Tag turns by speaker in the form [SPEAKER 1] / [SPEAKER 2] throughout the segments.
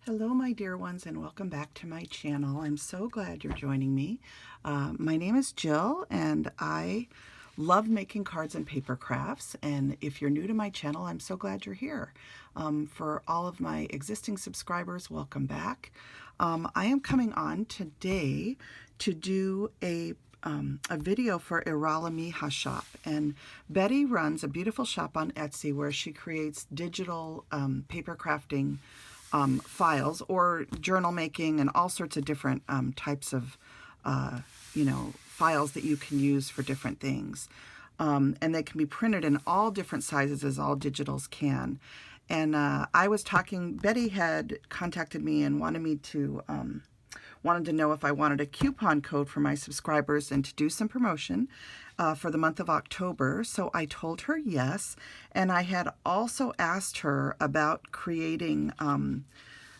[SPEAKER 1] Hello my dear ones, and welcome back to my channel. I'm so glad you're joining me. My name is Jill and I love making cards and paper crafts, and if you're new to my channel, I'm so glad you're here. For all of my existing subscribers, welcome back. I am coming on today to do a video for Iralamija shop, and Betty runs a beautiful shop on Etsy where she creates digital paper crafting files or journal making and all sorts of different types of files that you can use for different things, and they can be printed in all different sizes as all digitals can. And I was talking, Betty had contacted me and wanted to know if I wanted a coupon code for my subscribers and to do some promotion for the month of October. So I told her yes, and I had also asked her about creating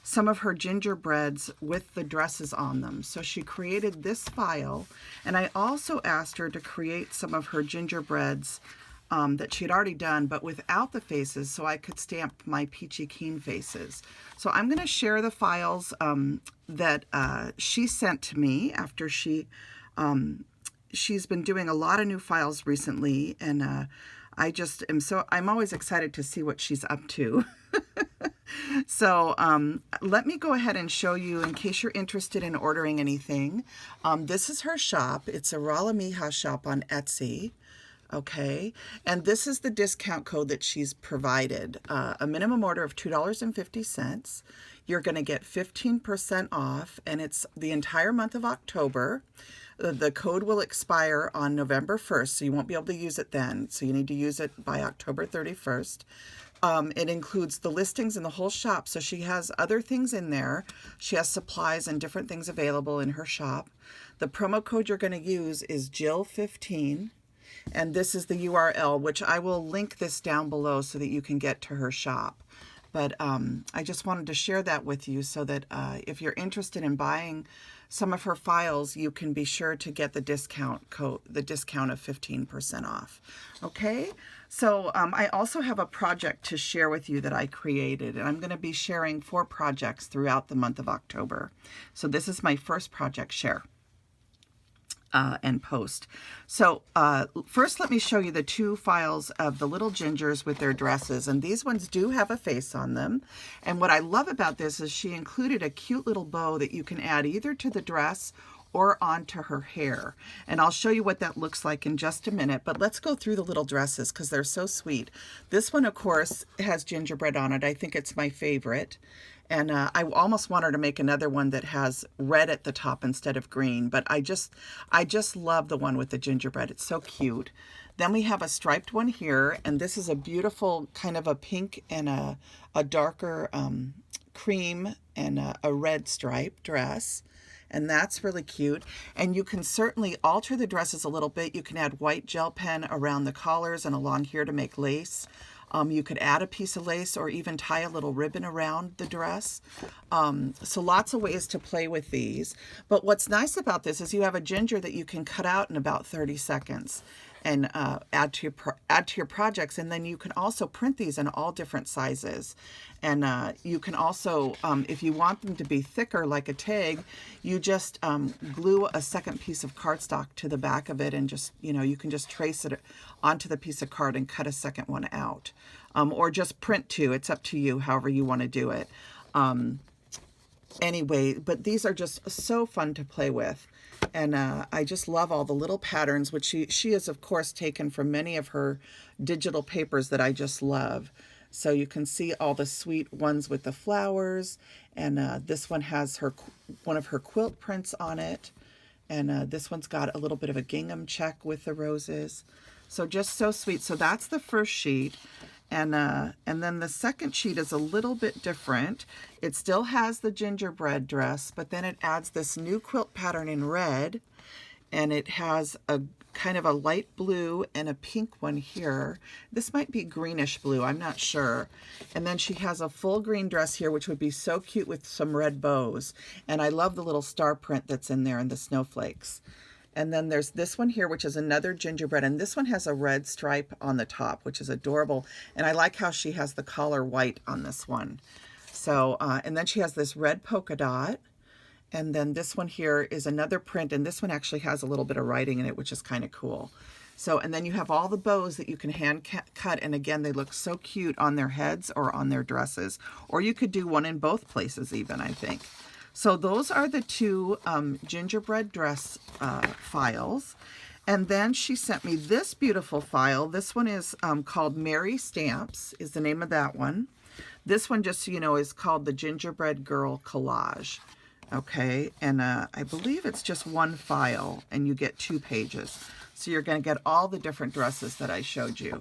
[SPEAKER 1] some of her gingerbreads with the dresses on them. So she created this file, and I also asked her to create some of her gingerbreads that she had already done, but without the faces, so I could stamp my peachy keen faces. So I'm going to share the files that she sent to me after she's been doing a lot of new files recently, and I'm always excited to see what she's up to. So let me go ahead and show you in case you're interested in ordering anything. This is her shop. It's a Iralamija shop on Etsy. Okay, and this is the discount code that she's provided. A minimum order of $2.50. You're going to get 15% off, and it's the entire month of October. The code will expire on November 1st, so you won't be able to use it then. So you need to use it by October 31st. It includes the listings in the whole shop, so she has other things in there. She has supplies and different things available in her shop. The promo code you're going to use is Jill15. And this is the URL, which I will link this down below so that you can get to her shop. But I just wanted to share that with you so that if you're interested in buying some of her files, you can be sure to get the discount code, the discount of 15% off. Okay, so I also have a project to share with you that I created, and I'm going to be sharing 4 projects throughout the month of October. So this is my first project share. And post. So first let me show you the 2 files of the little gingers with their dresses, and these ones do have a face on them. And what I love about this is she included a cute little bow that you can add either to the dress or onto her hair. And I'll show you what that looks like in just a minute, but let's go through the little dresses because they're so sweet. This one, of course, has gingerbread on it. I think it's my favorite. And I almost want her to make another one that has red at the top instead of green, but I just love the one with the gingerbread. It's so cute. Then we have a striped one here, and this is a beautiful kind of a pink and a darker cream and a red stripe dress. And that's really cute. And you can certainly alter the dresses a little bit. You can add white gel pen around the collars and along here to make lace. You could add a piece of lace or even tie a little ribbon around the dress. So lots of ways to play with these. But what's nice about this is you have a ginger that you can cut out in about 30 seconds and add to your projects. And then you can also print these in all different sizes. And you can also, if you want them to be thicker like a tag, you just glue a second piece of cardstock to the back of it, and just, you can just trace it onto the piece of card and cut a second one out. Or just print 2. It's up to you, however you want to do it. Anyway, but these are just so fun to play with. And I just love all the little patterns, which she has, of course, taken from many of her digital papers that I just love. So you can see all the sweet ones with the flowers, and this one has one of her quilt prints on it, and this one's got a little bit of a gingham check with the roses. So just so sweet. So that's the first sheet, and then the second sheet is a little bit different. It still has the gingerbread dress, but then it adds this new quilt pattern in red, and it has a kind of a light blue and a pink one here. This might be greenish blue, I'm not sure. And then she has a full green dress here, which would be so cute with some red bows. And I love the little star print that's in there and the snowflakes. And then there's this one here, which is another gingerbread, and this one has a red stripe on the top, which is adorable. And I like how she has the collar white on this one. So, and then she has this red polka dot. And then this one here is another print, and this one actually has a little bit of writing in it, which is kind of cool. So, and then you have all the bows that you can hand cut, and again, they look so cute on their heads or on their dresses. Or you could do one in both places even, I think. So those are the two gingerbread dress files. And then she sent me this beautiful file. This one is called Merry Stamps, is the name of that one. This one, just so you know, is called the Gingerbread Girl Collage. Okay, and I believe it's just one file, and you get 2 pages. So you're going to get all the different dresses that I showed you.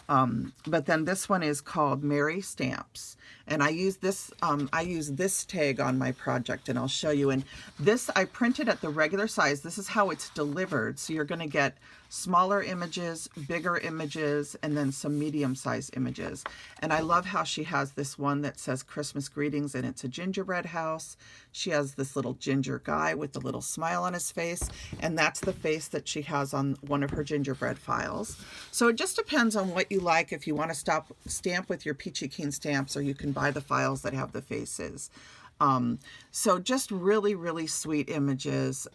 [SPEAKER 1] But then this one is called Merry Stamps. And I use this tag on my project, and I'll show you. And this, I printed at the regular size. This is how it's delivered. So you're going to get smaller images, bigger images, and then some medium-sized images. And I love how she has this one that says Christmas greetings, and it's a gingerbread house. She has this little ginger guy with a little smile on his face, and that's the face that she has on one of her gingerbread files. So it just depends on what you like. If you want to stamp with your Peachy Keen stamps, or you can buy the files that have the faces. So just really, really sweet images.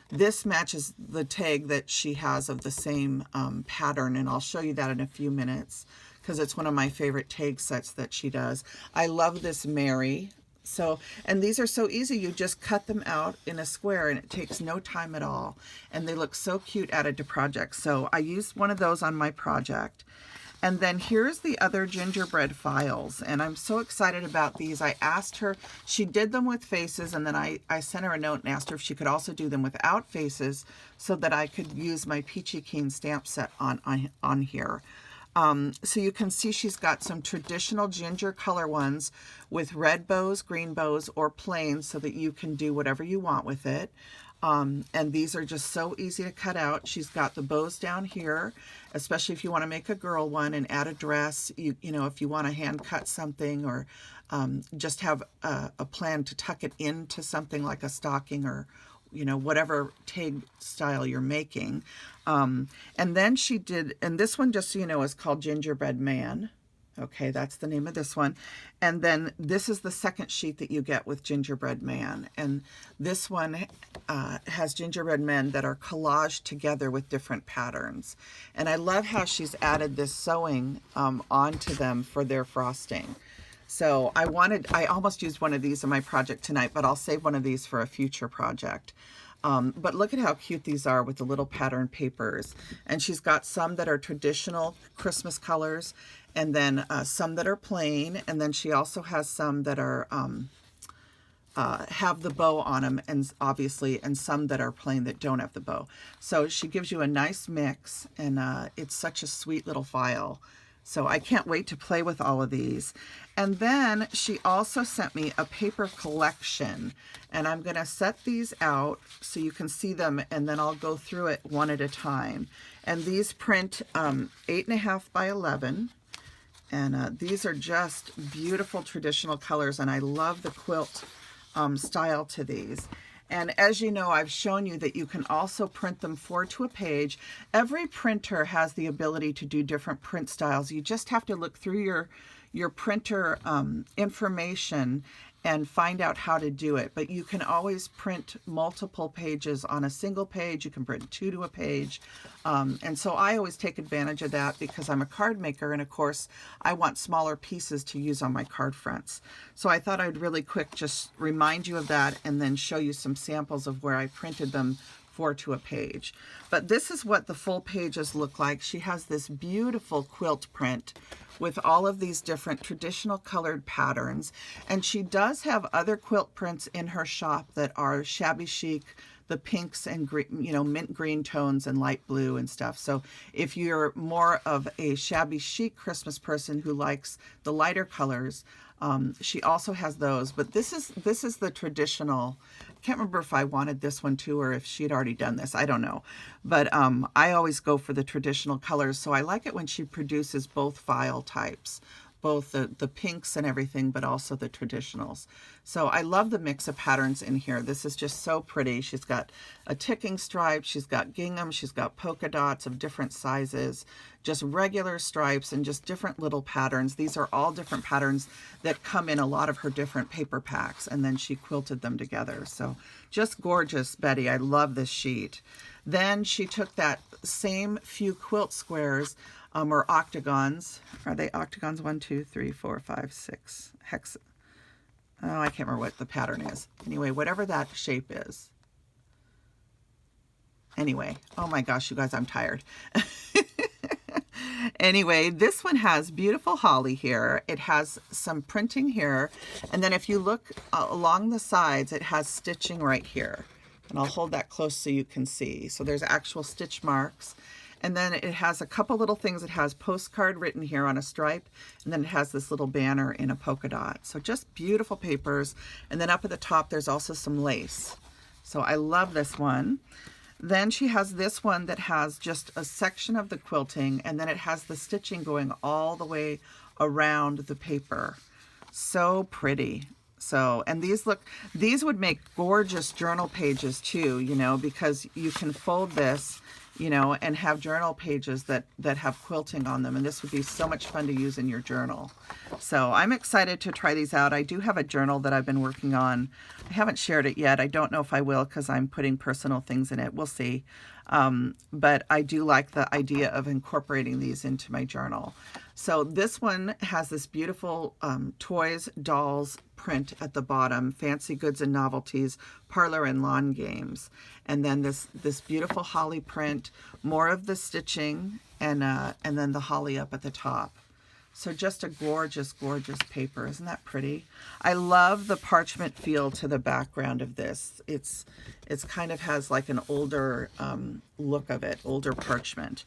[SPEAKER 1] This matches the tag that she has of the same pattern, and I'll show you that in a few minutes because it's one of my favorite tag sets that she does. I love this Mary. So, and these are so easy. You just cut them out in a square, and it takes no time at all. And they look so cute added to projects. So I used one of those on my project. And then here's the other gingerbread files, and I'm so excited about these. I asked her, she did them with faces, and then I sent her a note and asked her if she could also do them without faces so that I could use my Peachy Keen stamp set on here. So you can see she's got some traditional ginger color ones with red bows, green bows, or plain, so that you can do whatever you want with it. And these are just so easy to cut out. She's got the bows down here, especially if you want to make a girl one and add a dress. You know, if you want to hand cut something, or just have a plan to tuck it into something like a stocking, or you know, whatever tag style you're making. And then she did, and this one, just so you know, is called Gingerbread Man. Okay, that's the name of this one. And then this is the second sheet that you get with Gingerbread Man. And this one has gingerbread men that are collaged together with different patterns. And I love how she's added this sewing onto them for their frosting. So I almost used one of these in my project tonight, but I'll save one of these for a future project. But look at how cute these are with the little pattern papers. And she's got some that are traditional Christmas colors, and then some that are plain, and then she also has some that are have the bow on them, and obviously, and some that are plain that don't have the bow. So she gives you a nice mix, and it's such a sweet little file. So I can't wait to play with all of these. And then she also sent me a paper collection, and I'm going to set these out so you can see them, and then I'll go through it one at a time. And these print 8.5 by 11. And these are just beautiful traditional colors, and I love the quilt style to these. And as you know, I've shown you that you can also print them 4 to a page. Every printer has the ability to do different print styles. You just have to look through your printer information and find out how to do it. But you can always print multiple pages on a single page. You can print 2 to a page. And so I always take advantage of that because I'm a card maker, and of course I want smaller pieces to use on my card fronts. So I thought I'd really quick just remind you of that, and then show you some samples of where I printed them 4 to a page. But this is what the full pages look like. She has this beautiful quilt print with all of these different traditional colored patterns. And she does have other quilt prints in her shop that are shabby chic, the pinks and green, you know, mint green tones and light blue and stuff. So if you're more of a shabby chic Christmas person who likes the lighter colors, she also has those. But this is the traditional. I can't remember if I wanted this one too, or if she'd already done this. I don't know. But I always go for the traditional colors. So I like it when she produces both file types, both the pinks and everything, but also the traditionals. So I love the mix of patterns in here. This is just so pretty. She's got a ticking stripe, she's got gingham, she's got polka dots of different sizes, just regular stripes and just different little patterns. These are all different patterns that come in a lot of her different paper packs, and then she quilted them together. So just gorgeous, Bety. I love this sheet. Then she took that same few quilt squares, or octagons. Are they octagons? 1, 2, 3, 4, 5, 6 hex. Oh, I can't remember what the pattern is. Anyway, whatever that shape is. Anyway, oh my gosh, you guys, I'm tired. Anyway, this one has beautiful holly here. It has some printing here. And then if you look along the sides, it has stitching right here. And I'll hold that close so you can see. So there's actual stitch marks. And then it has a couple little things. It has postcard written here on a stripe, and then it has this little banner in a polka dot. So just beautiful papers. And then up at the top, there's also some lace. So I love this one. Then she has this one that has just a section of the quilting, and then it has the stitching going all the way around the paper. So pretty. So, and these would make gorgeous journal pages too, you know, because you can fold this, you know, and have journal pages that have quilting on them. And this would be so much fun to use in your journal. So I'm excited to try these out. I do have a journal that I've been working on. I haven't shared it yet. I don't know if I will because I'm putting personal things in it. We'll see. But I do like the idea of incorporating these into my journal. So this one has this beautiful toys, dolls print at the bottom, fancy goods and novelties, parlor and lawn games. And then this beautiful holly print, more of the stitching, and then the holly up at the top. So just a gorgeous, gorgeous paper. Isn't that pretty? I love the parchment feel to the background of this. It's kind of has like an older look of it, older parchment.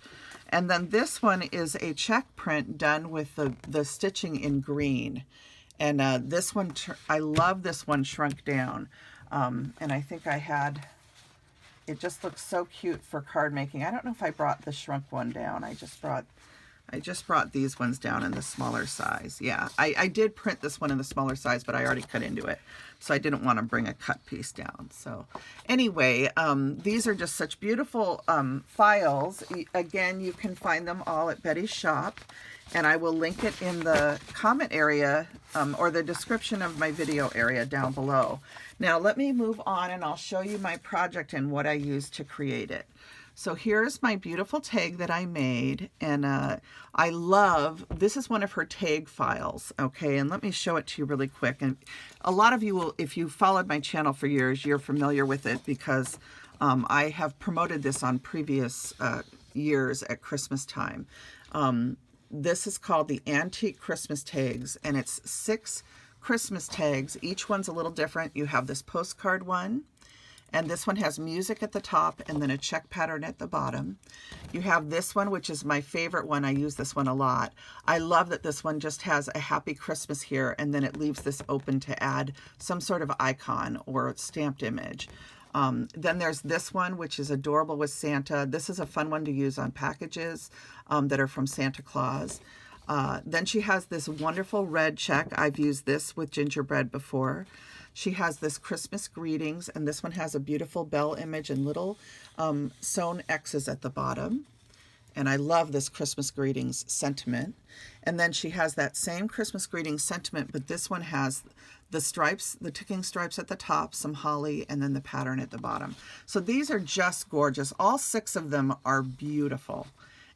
[SPEAKER 1] And then this one is a check print done with the stitching in green. And this one, I love this one shrunk down. And I think I had, it just looks so cute for card making. I don't know if I brought the shrunk one down. I just brought these ones down in the smaller size. Yeah, I did print this one in the smaller size, but I already cut into it. So I didn't want to bring a cut piece down. So anyway, these are just such beautiful files. Again, you can find them all at Bety's shop. And I will link it in the comment area or the description of my video area down below. Now let me move on and I'll show you my project and what I used to create it. So here's my beautiful tag that I made, and I love, this is one of her tag files, okay, and let me show it to you really quick. And a lot of you will, if you followed my channel for years, you're familiar with it because I have promoted this on previous years at Christmas time. This is called the Antique Christmas Tags, and it's 6 Christmas tags. Each one's a little different. You have this postcard one, and this one has music at the top and then a check pattern at the bottom. You have this one, which is my favorite one. I use this one a lot. I love that this one just has a happy Christmas here, and then it leaves this open to add some sort of icon or stamped image. Then there's this one, which is adorable with Santa. This is a fun one to use on packages that are from Santa Claus. Then she has this wonderful red check. I've used this with gingerbread before. She has this Christmas greetings, and this one has a beautiful bell image and little sewn X's at the bottom. And I love this Christmas greetings sentiment. And then she has that same Christmas greetings sentiment, but this one has the stripes, the ticking stripes at the top, some holly, and then the pattern at the bottom. So these are just gorgeous. All 6 of them are beautiful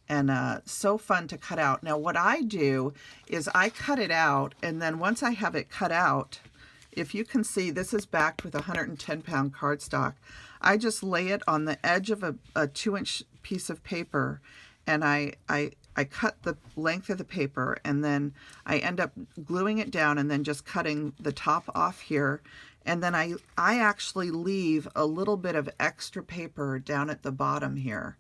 [SPEAKER 1] and so fun to cut out. Now what I do is I cut it out, and then once I have it cut out, if you can see, this is backed with 110-pound cardstock. I just lay it on the edge of a 2-inch piece of paper, and I cut the length of the paper, and then I end up gluing it down and then just cutting the top off here. And then I actually leave a little bit of extra paper down at the bottom here.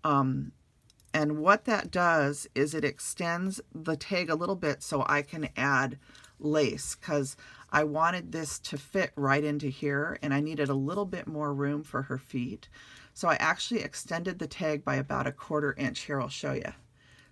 [SPEAKER 1] And what that does is it extends the tag a little bit so I can add lace, because I wanted this to fit right into here, and I needed a little bit more room for her feet. So I actually extended the tag by about 1/4 inch. Here, I'll show you.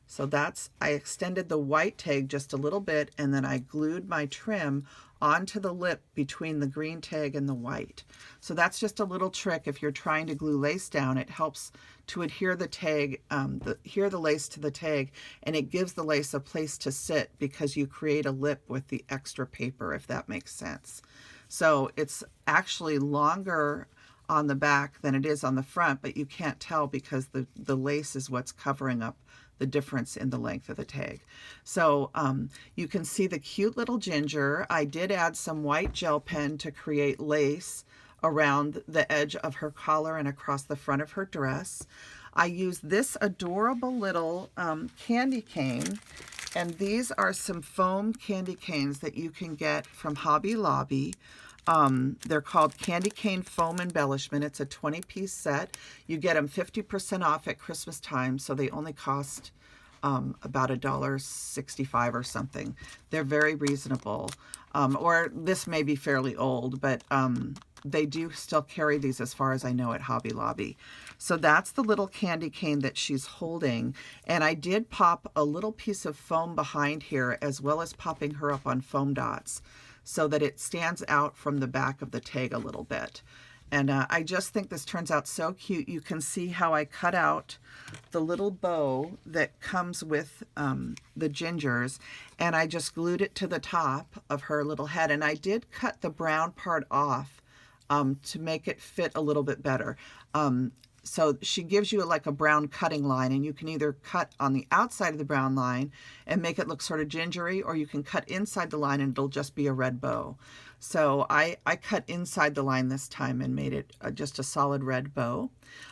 [SPEAKER 1] So that's, I extended the white tag just a little bit, and then I glued my trim onto the lip between the green tag and the white. So that's just a little trick. If you're trying to glue lace down, it helps to adhere the tag, adhere the lace to the tag, and it gives the lace a place to sit because you create a lip with the extra paper, if that makes sense. So it's actually longer on the back than it is on the front, but you can't tell because the lace is what's covering up the difference in the length of the tag. So you can see the cute little ginger. I did add some white gel pen to create lace around the edge of her collar and across the front of her dress. I used this adorable little candy cane, and these are some foam candy canes that you can get from Hobby Lobby. They're called Candy Cane Foam Embellishment. It's a 20-piece set. You get them 50% off at Christmas time, so they only cost about $1.65 or something. They're very reasonable. Or this may be fairly old, but they do still carry these as far as I know at Hobby Lobby. So that's the little candy cane that she's holding. And I did pop a little piece of foam behind here, as well as popping her up on foam dots, so that it stands out from the back of the tag a little bit. And I just think this turns out so cute. You can see how I cut out the little bow that comes with the gingers, and I just glued it to the top of her little head. And I did cut the brown part off to make it fit a little bit better. So she gives you like a brown cutting line, and you can either cut on the outside of the brown line and make it look sort of gingery, or you can cut inside the line and it'll just be a red bow. So I cut inside the line this time and made it just a solid red bow.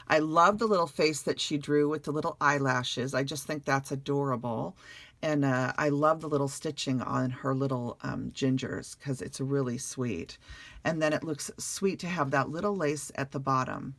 [SPEAKER 1] I love the little face that she drew with the little eyelashes. I just think that's adorable. And I love the little stitching on her little gingers because it's really sweet. And then it looks sweet to have that little lace at the bottom.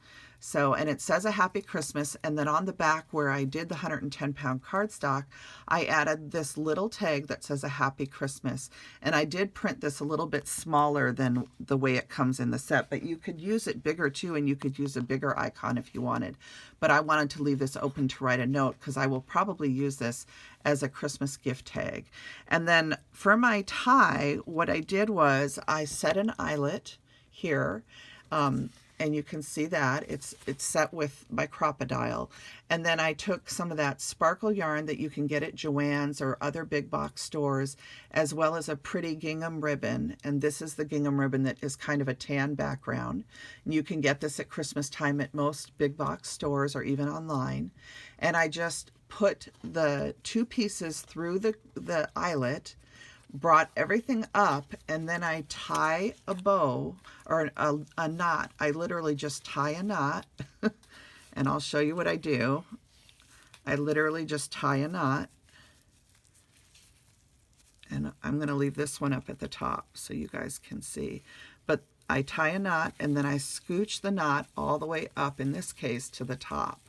[SPEAKER 1] So, and it says a Happy Christmas, and then on the back where I did the 110-pound cardstock, I added this little tag that says a Happy Christmas. And I did print this a little bit smaller than the way it comes in the set, but you could use it bigger too, and you could use a bigger icon if you wanted. But I wanted to leave this open to write a note because I will probably use this as a Christmas gift tag. And then for my tie, what I did was I set an eyelet here, and you can see that it's set with my Crocodile. And then I took some of that sparkle yarn that you can get at Joann's or other big box stores, as well as a pretty gingham ribbon. And this is the gingham ribbon that is kind of a tan background. And you can get this at Christmas time at most big box stores or even online. And I just put the two pieces through the eyelet, brought everything up, and then I tie a bow or a knot. I literally just tie a knot and I'll show you what I do. I literally just tie a knot, and I'm going to leave this one up at the top so you guys can see. But I tie a knot and then I scooch the knot all the way up, in this case to the top.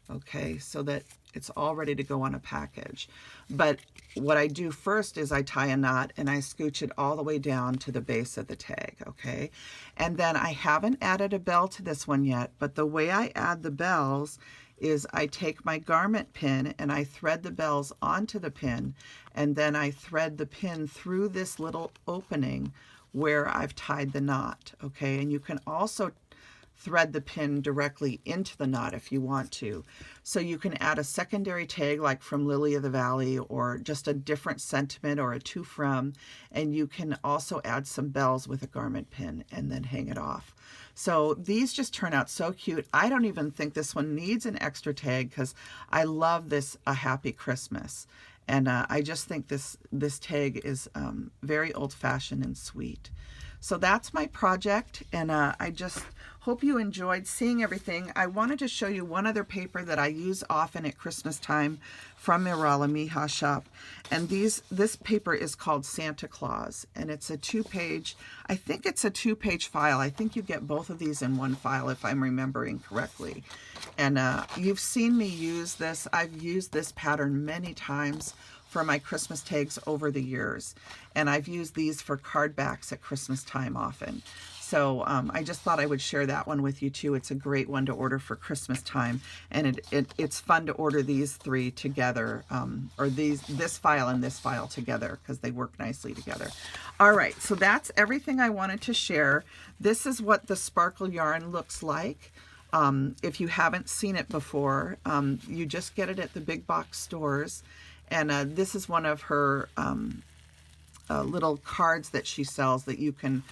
[SPEAKER 1] Okay, so that it's all ready to go on a package. But what I do first is I tie a knot and I scooch it all the way down to the base of the tag, okay? And then I haven't added a bell to this one yet, but the way I add the bells is I take my garment pin and I thread the bells onto the pin, and then I thread the pin through this little opening where I've tied the knot, okay? And you can also thread the pin directly into the knot if you want to. So you can add a secondary tag like from Lily of the Valley, or just a different sentiment or a to from, and you can also add some bells with a garment pin and then hang it off. So these just turn out so cute. I don't even think this one needs an extra tag because I love this A Happy Christmas. And I just think this tag is very old-fashioned and sweet. So that's my project, and I just hope you enjoyed seeing everything. I wanted to show you one other paper that I use often at Christmas time from Iralamija shop, and this paper is called Santa Claus, and it's a two-page, I think it's a two-page file. I think you get both of these in one file if I'm remembering correctly. And you've seen me use this. I've used this pattern many times for my Christmas tags over the years. And I've used these for card backs at Christmas time often. So I just thought I would share that one with you too. It's a great one to order for Christmas time, and it's fun to order these three together, or this file and this file together, because they work nicely together. All right, so that's everything I wanted to share. This is what the sparkle yarn looks like. If you haven't seen it before, you just get it at the big box stores, and this is one of her little cards that she sells that you can